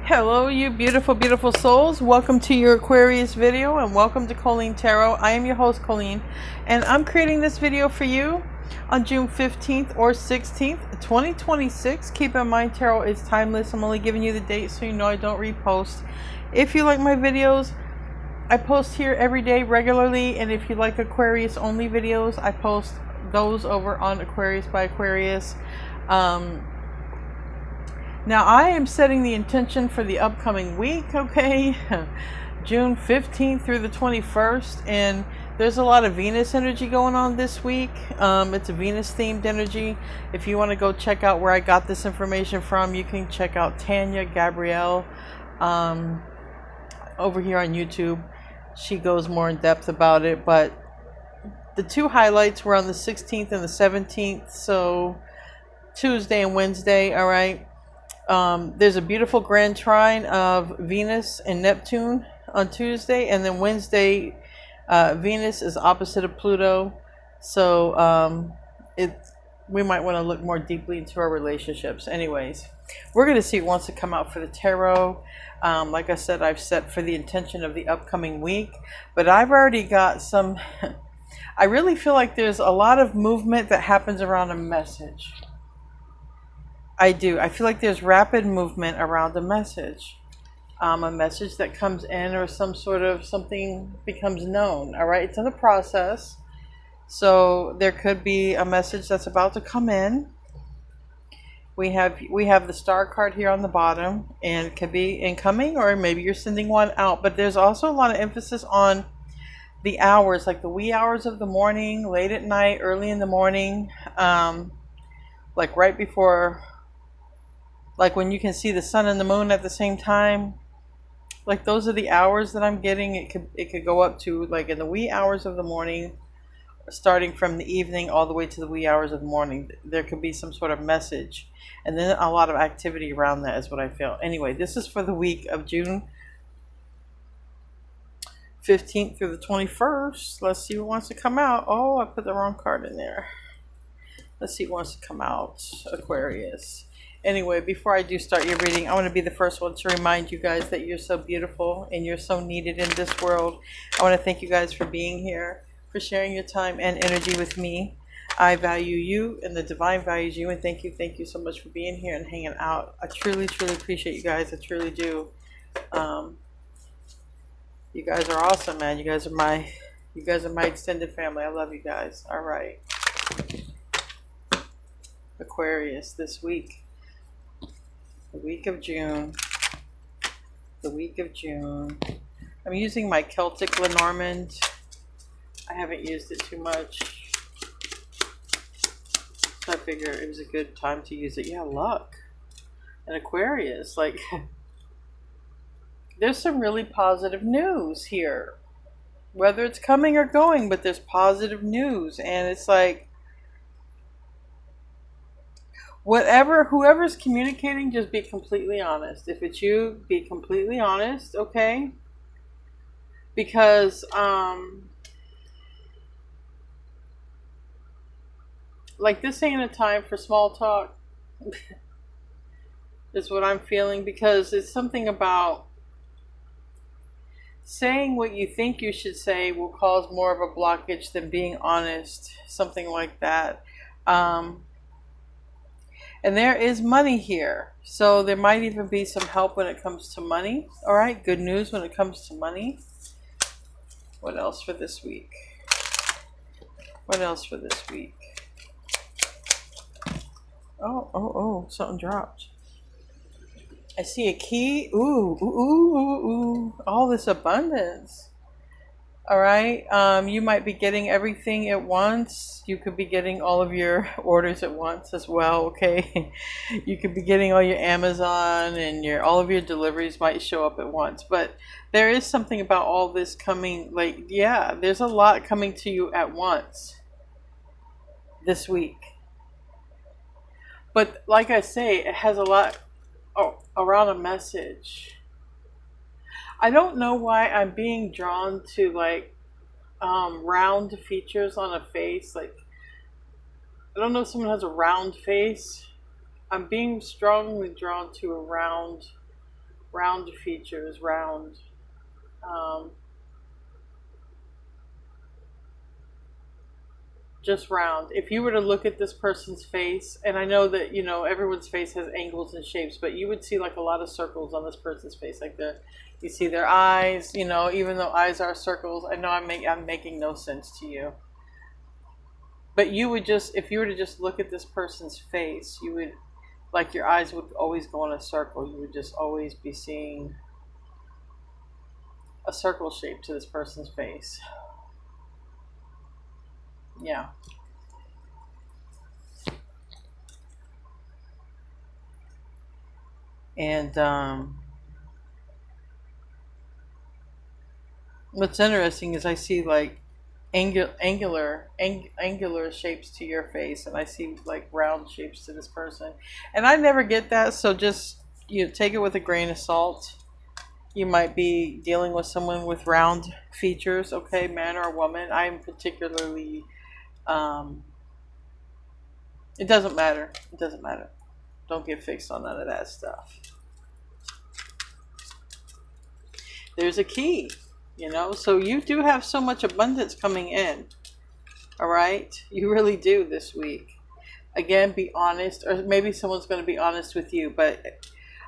Hello, you beautiful, beautiful souls. Welcome to your Aquarius video and welcome to Colleen Tarot. I am your host, Colleen, and I'm creating this video for you on June 15th or 16th, 2026. Keep in mind, tarot is timeless. I'm only giving you the date so you know I don't repost. If you like my videos, I post here every day regularly, and if you like Aquarius only videos, I post those over on Aquarius by Aquarius. Now I am setting the intention for the upcoming week, okay? June 15th through the 21st, and there's a lot of Venus energy going on this week. It's a Venus themed energy. If you want to go check out where I got this information from, you can check out Tanya Gabrielle over here on YouTube. She goes more in depth about it, but the two highlights were on the 16th and the 17th, so Tuesday and Wednesday, all right? There's a beautiful grand trine of Venus and Neptune on Tuesday, and then Wednesday, Venus is opposite of Pluto. So we might want to look more deeply into our relationships. Anyways, we're going to see what wants to come out for the tarot. Like I said, I've set for the intention of the upcoming week, but I've already got some. I really feel like there's a lot of movement that happens around a message. I do. I feel like there's rapid movement around a message that comes in, or some sort of something becomes known. All right, it's in the process, so there could be a message that's about to come in. We have the star card here on the bottom, and it could be incoming, or maybe you're sending one out. But there's also a lot of emphasis on the hours, like the wee hours of the morning, late at night, early in the morning, like right before. Like when you can see the sun and the moon at the same time, like those are the hours that I'm getting. It could go up to like in the wee hours of the morning, starting from the evening all the way to the wee hours of the morning. There could be some sort of message, and then a lot of activity around that is what I feel. Anyway, this is for the week of June 15th through the 21st. Let's see what wants to come out. Oh, I put the wrong card in there. Let's see what wants to come out, Aquarius. Anyway, before I do start your reading, I want to be the first one to remind you guys that you're so beautiful and you're so needed in this world. I want to thank you guys for being here, for sharing your time and energy with me. I value you and the divine values you, and thank you so much for being here and hanging out. I truly, truly appreciate you guys. I truly do. You guys are awesome, man. You guys are my extended family. I love you guys. All right. Aquarius, this week. The week of June. The week of June. I'm using my Celtic Lenormand. I haven't used it too much, so I figure it was a good time to use it. Yeah, luck. And Aquarius, like, there's some really positive news here. Whether it's coming or going, but there's positive news. And it's like, whoever's communicating, just be completely honest. If it's you, be completely honest, okay? Because, like, this ain't a time for small talk. Is what I'm feeling, because it's something about saying what you think you should say will cause more of a blockage than being honest. Something like that. And there is money here. So there might even be some help when it comes to money. All right, good news when it comes to money. What else for this week? What else for this week? Oh, something dropped. I see a key. Ooh. All this abundance. All right. You might be getting everything at once. You could be getting all of your orders at once as well. Okay. You could be getting all your Amazon, and all of your deliveries might show up at once. But there is something about all this coming. Like, yeah, there's a lot coming to you at once this week. But like I say, it has a lot around a message. I don't know why I'm being drawn to like round features on a face. Like, I don't know if someone has a round face. I'm being strongly drawn to a round Round features, round. Um, just round. If you were to look at this person's face, and I know that everyone's face has angles and shapes, but you would see like a lot of circles on this person's face, like you see their eyes. Even though eyes are circles, I know I'm making no sense to you, but you would just, if you were to just look at this person's face, you would, like, your eyes would always go in a circle. You would just always be seeing a circle shape to this person's face. Yeah. And what's interesting is I see like angular shapes to your face, and I see like round shapes to this person. And I never get that, so just take it with a grain of salt. You might be dealing with someone with round features, okay, man or woman. I'm particularly, it doesn't matter. It doesn't matter. Don't get fixed on none of that stuff. There's a key, so you do have so much abundance coming in. All right, you really do this week. Again, be honest, or maybe someone's going to be honest with you, but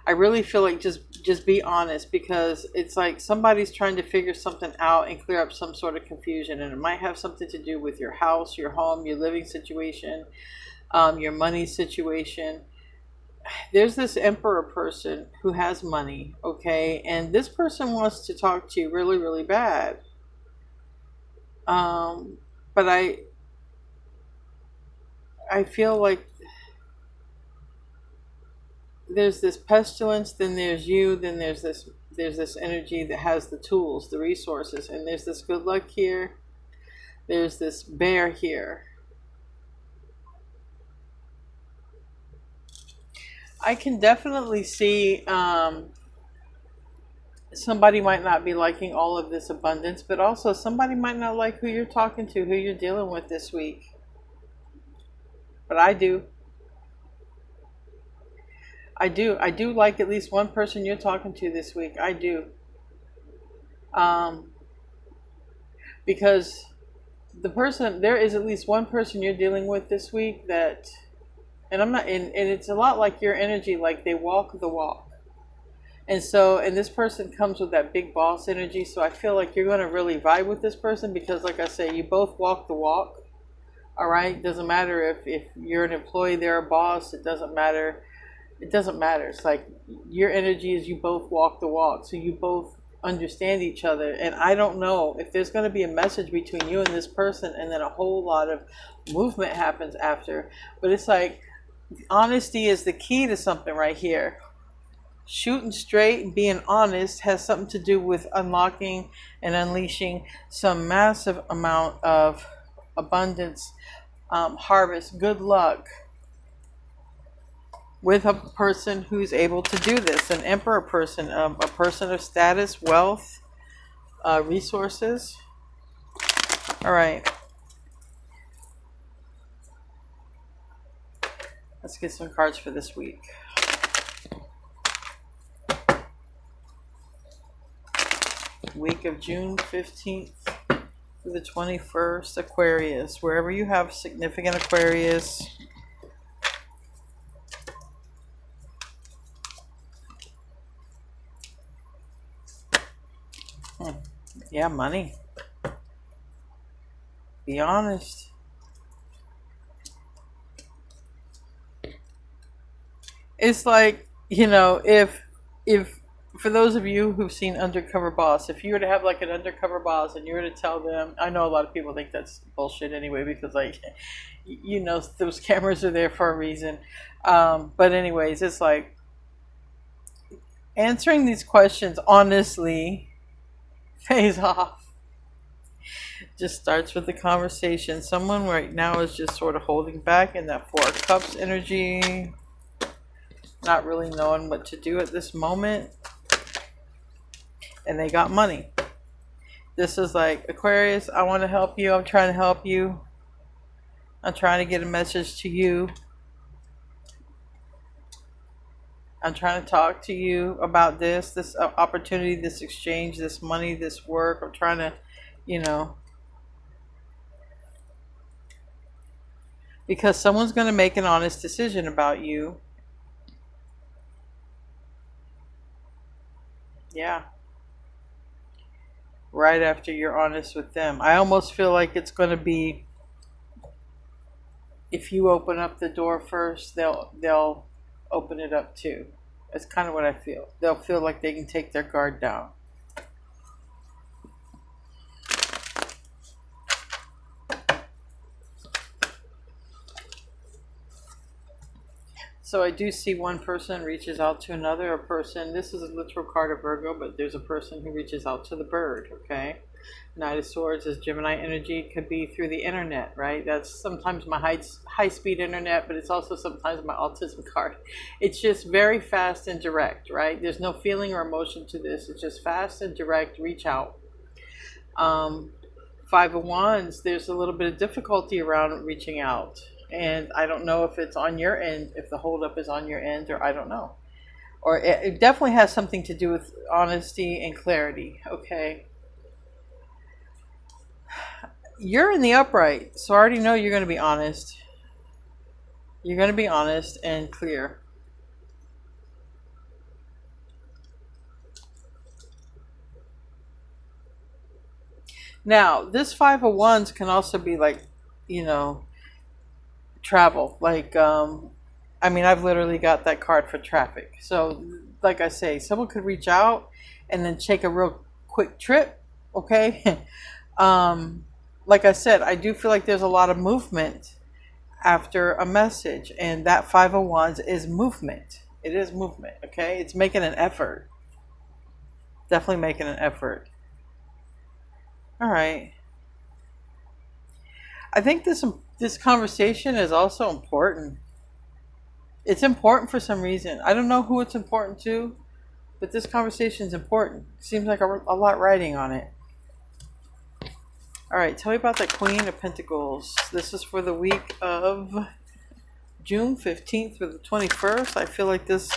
I really feel like just be honest, because it's like somebody's trying to figure something out and clear up some sort of confusion, and it might have something to do with your house, your home, your living situation, your money situation. There's this emperor person who has money, okay, and this person wants to talk to you really, really bad. But I feel like there's this pestilence, then there's you, then there's this energy that has the tools, the resources, and there's this good luck here. There's this bear here. I can definitely see somebody might not be liking all of this abundance, but also somebody might not like who you're talking to, who you're dealing with this week. But I do. I do like at least one person you're talking to this week. I do. Because there is at least one person you're dealing with this week that, and it's a lot like your energy, like they walk the walk. And this person comes with that big boss energy. So I feel like you're going to really vibe with this person because, like I say, you both walk the walk. All right. Doesn't matter if you're an employee, they're a boss. It doesn't matter. It doesn't matter. It's like your energy is you both walk the walk. So you both understand each other. And I don't know if there's going to be a message between you and this person, and then a whole lot of movement happens after. But it's like honesty is the key to something right here. Shooting straight and being honest has something to do with unlocking and unleashing some massive amount of abundance, harvest, good luck with a person who's able to do this. An emperor person, a person of status, wealth, resources. All right. Let's get some cards for this week. Week of June 15th through the 21st, Aquarius. Wherever you have significant Aquarius, yeah, money. Be honest. It's like, if for those of you who've seen Undercover Boss, if you were to have like an undercover boss and you were to tell them, I know a lot of people think that's bullshit anyway, because like, those cameras are there for a reason. But anyways, it's like answering these questions honestly pays off. Just starts with the conversation. Someone right now is just sort of holding back in that Four of Cups energy, not really knowing what to do at this moment. And they got money. This is like, Aquarius, I want to help you. I'm trying to help you. I'm trying to get a message to you. I'm trying to talk to you about this opportunity, this exchange, this money, this work. I'm trying to, you know, because someone's going to make an honest decision about you. Yeah. Right after you're honest with them. I almost feel like it's going to be, if you open up the door first, they'll open it up too. That's kind of what I feel. They'll feel like they can take their guard down. So I do see one person reaches out to another person. This is a literal card of Virgo, but there's a person who reaches out to the bird, okay? Knight of Swords is Gemini energy. Could be through the internet, right? That's sometimes my high-speed internet, but it's also sometimes my autism card. It's just very fast and direct, right? There's no feeling or emotion to this. It's just fast and direct. Reach out. Five of Wands, there's a little bit of difficulty around reaching out. And I don't know if it's on your end, if the holdup is on your end, or I don't know. Or it definitely has something to do with honesty and clarity, okay? You're in the upright, so I already know you're going to be honest. You're going to be honest and clear. Now, this Five of Wands can also be like, you know, travel. Like, I mean, I've literally got that card for traffic. So, like I say, someone could reach out and then take a real quick trip, okay? Like I said, I do feel like there's a lot of movement after a message, and that Five of Wands is movement. It is movement, okay? It's making an effort. Definitely making an effort. All right. I think this conversation is also important. It's important for some reason. I don't know who it's important to, but this conversation is important. Seems like a lot riding on it. All right, tell me about the Queen of Pentacles. This is for the week of June 15th through the 21st. I feel like this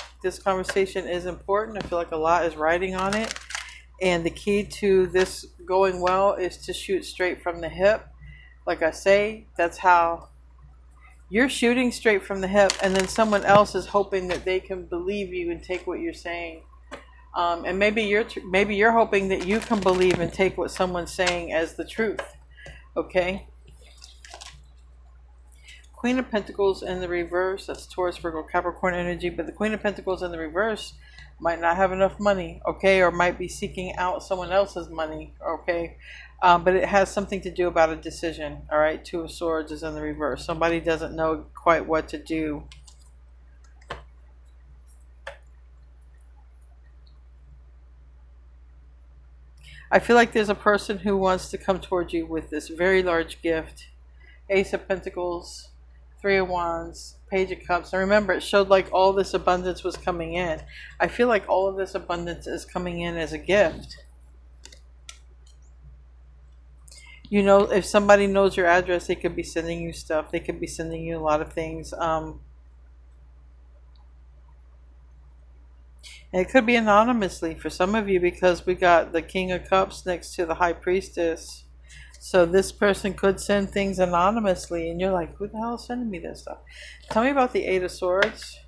conversation is important. I feel like a lot is riding on it. And the key to this going well is to shoot straight from the hip. Like I say, that's how you're shooting straight from the hip, and then someone else is hoping that they can believe you and take what you're saying. And maybe you're hoping that you can believe and take what someone's saying as the truth. Okay? Queen of Pentacles in the reverse, that's Taurus, Virgo, Capricorn energy, but the Queen of Pentacles in the reverse might not have enough money, okay, or might be seeking out someone else's money, okay, but it has something to do about a decision, all right. Two of Swords is in the reverse. Somebody doesn't know quite what to do. I feel like there's a person who wants to come towards you with this very large gift. Ace of Pentacles, Three of Wands, Page of Cups. And remember, it showed like all this abundance was coming in. I feel like all of this abundance is coming in as a gift. You know, if somebody knows your address, they could be sending you stuff. They could be sending you a lot of things. And it could be anonymously for some of you, because we got the King of Cups next to the High Priestess. So this person could send things anonymously, and you're like, who the hell is sending me this stuff? Tell me about the Eight of Swords.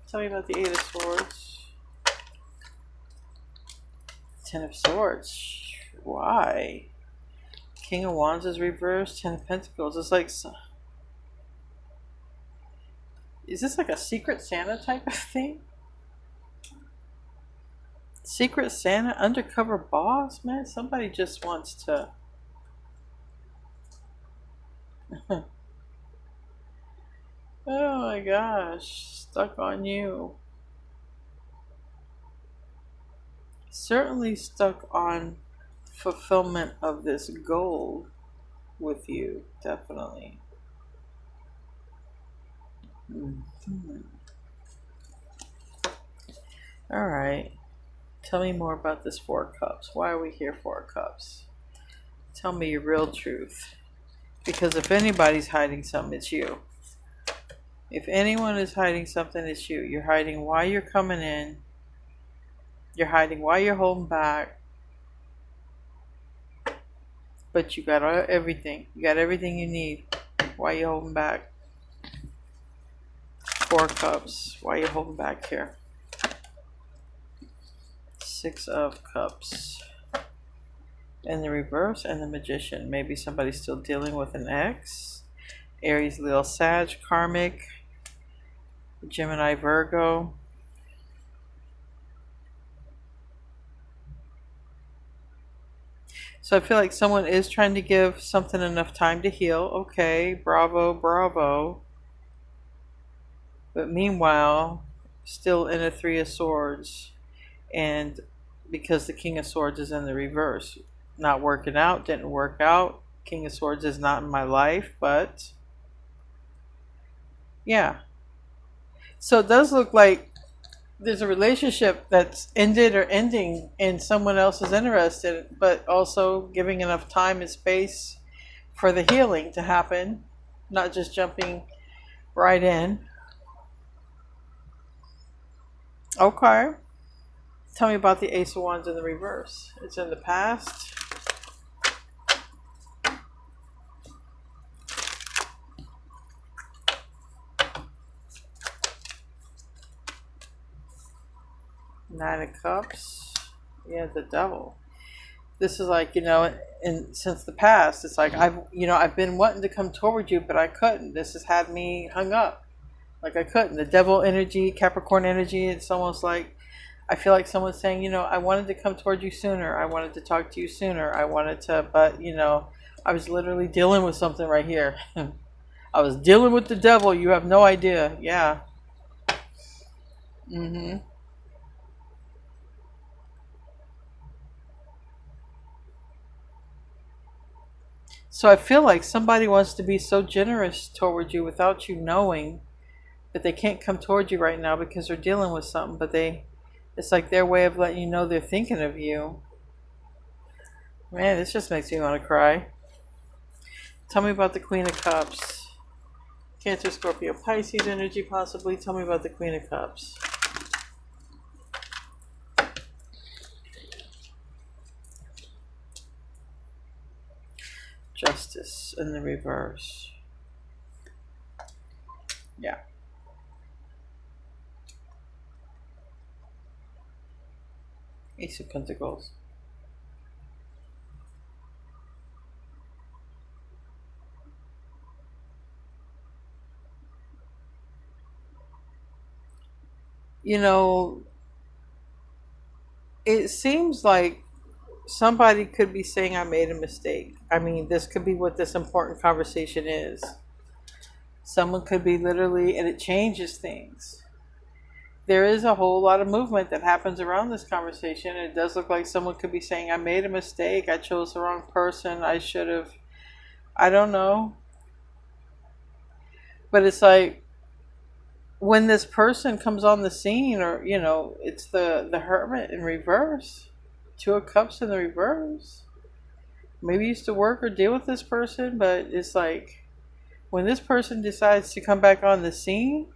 Tell me about the Eight of Swords. Ten of Swords. Why? King of Wands is reversed. Ten of Pentacles. It's like... Is this like a Secret Santa type of thing? Secret Santa? Undercover boss? Man, somebody just wants to... Oh my gosh. Stuck on you. Certainly stuck on fulfillment of this goal with you. Definitely. All right. Tell me more about this Four of Cups. Why are we here, Four of Cups? Tell me your real truth. Because if anybody's hiding something, it's you. If anyone is hiding something, it's you. You're hiding why you're coming in. You're hiding why you're holding back. But you got everything. You got everything you need. Why you holding back? 4 cups. Why you holding back here? 6 of cups. In the reverse, and the Magician. Maybe somebody's still dealing with an ex. Aries, Leo, Sag, karmic. Gemini, Virgo. So I feel like someone is trying to give something enough time to heal. Okay, bravo, bravo. But meanwhile, still in a 3 of Swords. And because the King of Swords is in the reverse. Not working out, didn't work out. King of Swords is not in my life, but yeah. So it does look like there's a relationship that's ended or ending and someone else is interested, but also giving enough time and space for the healing to happen, not just jumping right in. Okay. Tell me about the Ace of Wands in the reverse. It's in the past. Nine of Cups. Yeah, the Devil. This is like, since the past, it's like I've been wanting to come toward you, but I couldn't. This has had me hung up. Like I couldn't. The Devil energy, Capricorn energy, it's almost like I feel like someone's saying, I wanted to come toward you sooner. I wanted to talk to you sooner. I wanted to, but I was literally dealing with something right here. I was dealing with the devil. You have no idea. Yeah. Mm-hmm. So I feel like somebody wants to be so generous toward you without you knowing, but they can't come toward you right now because they're dealing with something, but it's like their way of letting you know they're thinking of you. Man, this just makes me want to cry. Tell me about the Queen of Cups. Cancer, Scorpio, Pisces energy possibly. Tell me about the Queen of Cups. Justice in the reverse. Yeah. Ace of Pentacles. It seems like somebody could be saying I made a mistake. I mean, this could be what this important conversation is. Someone could be literally, and it changes things. There is a whole lot of movement that happens around this conversation. It does look like someone could be saying I made a mistake. I chose the wrong person. I should have, I don't know. But it's like, when this person comes on the scene, or it's the Hermit in reverse, 2 of Cups in the reverse. Maybe you used to work or deal with this person, but it's like when this person decides to come back on the scene,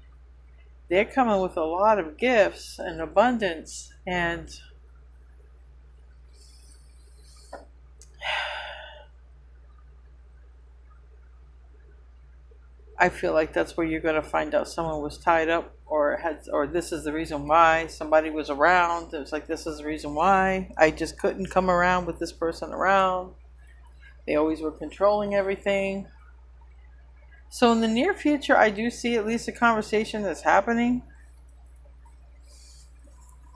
they're coming with a lot of gifts and abundance, and I feel like that's where you're going to find out someone was tied up, or this is the reason why somebody was around. It was like, this is the reason why I just couldn't come around with this person around. They always were controlling everything. So in the near future, I do see at least a conversation that's happening.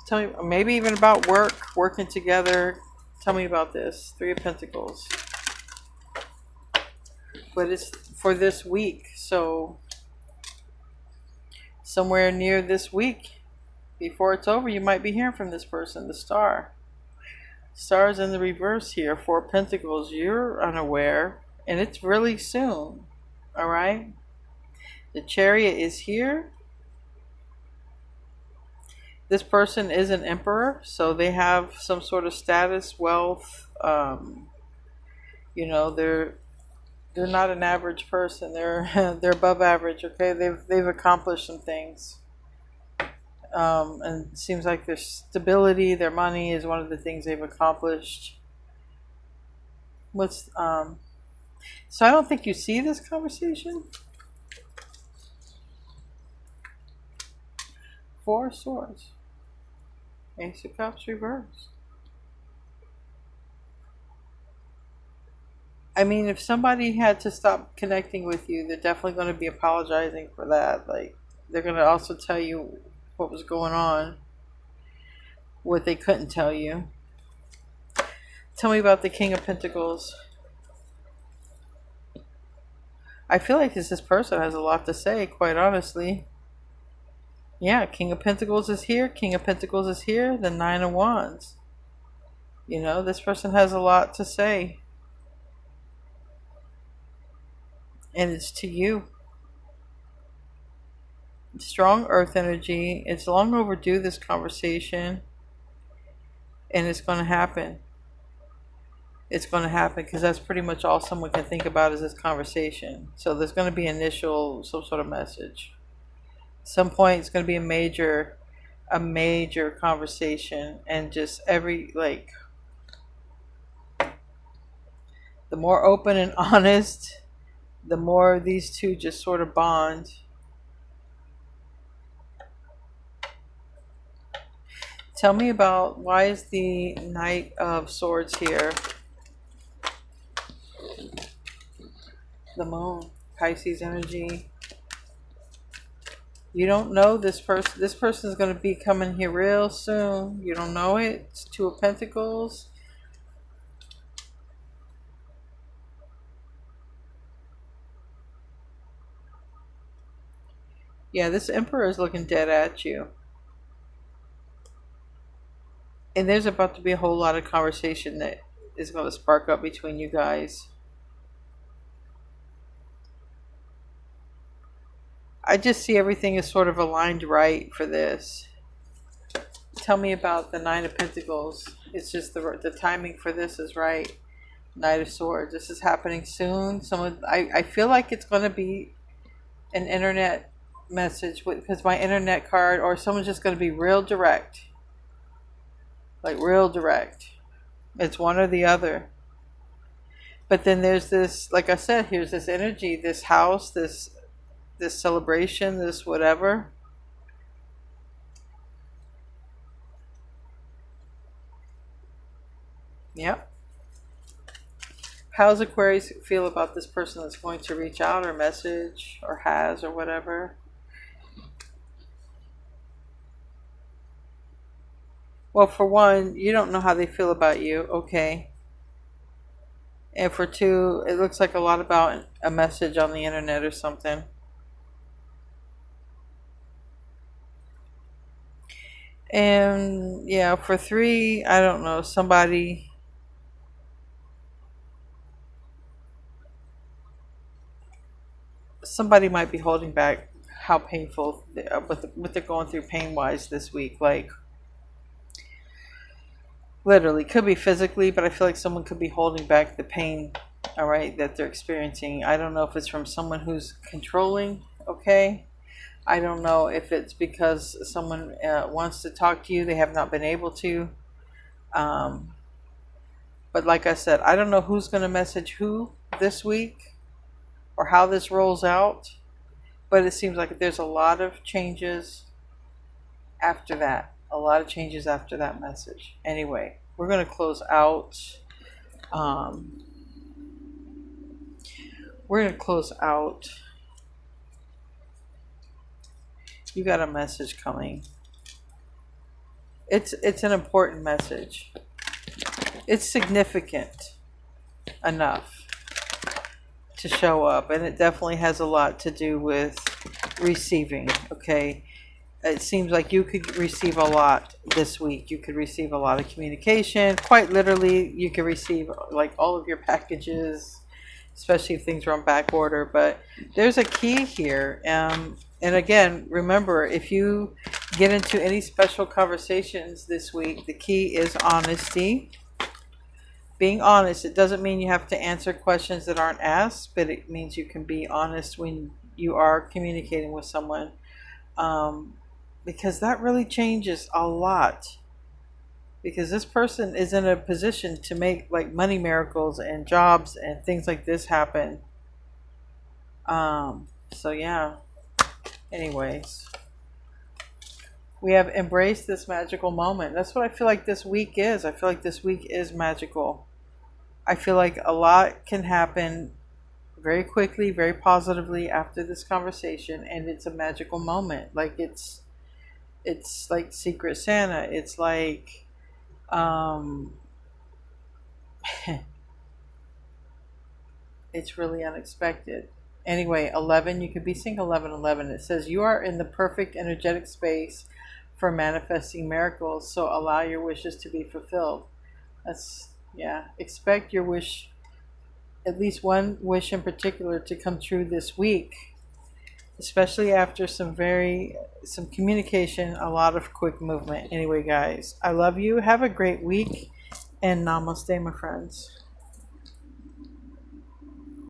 Tell me, maybe even about working together. Tell me about this. 3 of Pentacles. But it's for this week, so somewhere near this week, before it's over, you might be hearing from this person. The Star. Star's in the reverse here. 4 of Pentacles. You're unaware, and it's really soon. All right. The Chariot is here. This person is an emperor, so they have some sort of status, wealth, You know, they're not an average person. They're they're above average. Okay, they've accomplished some things. And it seems like their stability, their money is one of the things they've accomplished. What's So I don't think you see this conversation. Four of Swords, Ace of Cups reversed. I mean, if somebody had to stop connecting with you, they're definitely going to be apologizing for that. Like, they're going to also tell you what was going on, what they couldn't tell you. Tell me about the King of Pentacles. I feel like this person has a lot to say, quite honestly. Yeah, King of Pentacles is here. King of Pentacles is here. The Nine of Wands. You know, this person has a lot to say. And it's to you. Strong earth energy. It's long overdue, this conversation. And it's going to happen. It's going to happen because that's pretty much all someone can think about is this conversation. So there's going to be some sort of message. At some point it's going to be a major conversation, and just the more open and honest, the more these two just sort of bond. Tell me about, why is the Knight of Swords here? The Moon, Pisces energy. You don't know this person. This person is going to be coming here real soon. You don't know it. It's Two of Pentacles. Yeah, this Emperor is looking dead at you. And there's about to be a whole lot of conversation that is going to spark up between you guys. I just see everything is sort of aligned right for this. Tell me about the Nine of Pentacles. It's just the timing for this is right. Knight of Swords. This is happening soon. I feel like it's going to be an internet message, because my internet card, or someone's just going to be real direct. Like real direct. It's one or the other. But then there's this, like I said, here's this energy, this house, this celebration, this whatever. Yep. How's Aquarius feel about this person that's going to reach out or message or has or whatever? Well, for one, you don't know how they feel about you. Okay. And for two, it looks like a lot about a message on the internet or something. And yeah, for three, I don't know, somebody might be holding back how painful what they're going through pain wise this week. Like, literally, could be physically, but I feel like someone could be holding back the pain, all right, that they're experiencing. I don't know if it's from someone who's controlling. Okay, I don't know if it's because someone wants to talk to you, they have not been able to. But like I said, I don't know who's going to message who this week or how this rolls out. But it seems like there's a lot of changes after that. A lot of changes after that message. Anyway, we're going to close out. We're going to close out. You got a message coming. It's an important message. It's significant enough to show up, and it definitely has a lot to do with receiving. Okay, it seems like you could receive a lot this week. You could receive a lot of communication. Quite literally, you could receive like all of your packages, especially if things are on back order. But there's a key here. And again, remember, if you get into any special conversations this week, the key is honesty. being honest, it doesn't mean you have to answer questions that aren't asked, but it means you can be honest when you are communicating with someone, because that really changes a lot. Because this person is in a position to make like money miracles and jobs and things like this happen. So yeah. Anyways, we have embraced this magical moment. That's what I feel like this week is. I feel like this week is magical. I feel like a lot can happen very quickly, very positively after this conversation, and it's a magical moment. Like it's like Secret Santa. It's like it's really unexpected. Anyway, 11, you could be seeing 1111. It says you are in the perfect energetic space for manifesting miracles, so allow your wishes to be fulfilled. That's, yeah, expect your wish, at least one wish in particular, to come true this week, especially after some communication, a lot of quick movement. Anyway, guys, I love you. Have a great week, and namaste, my friends.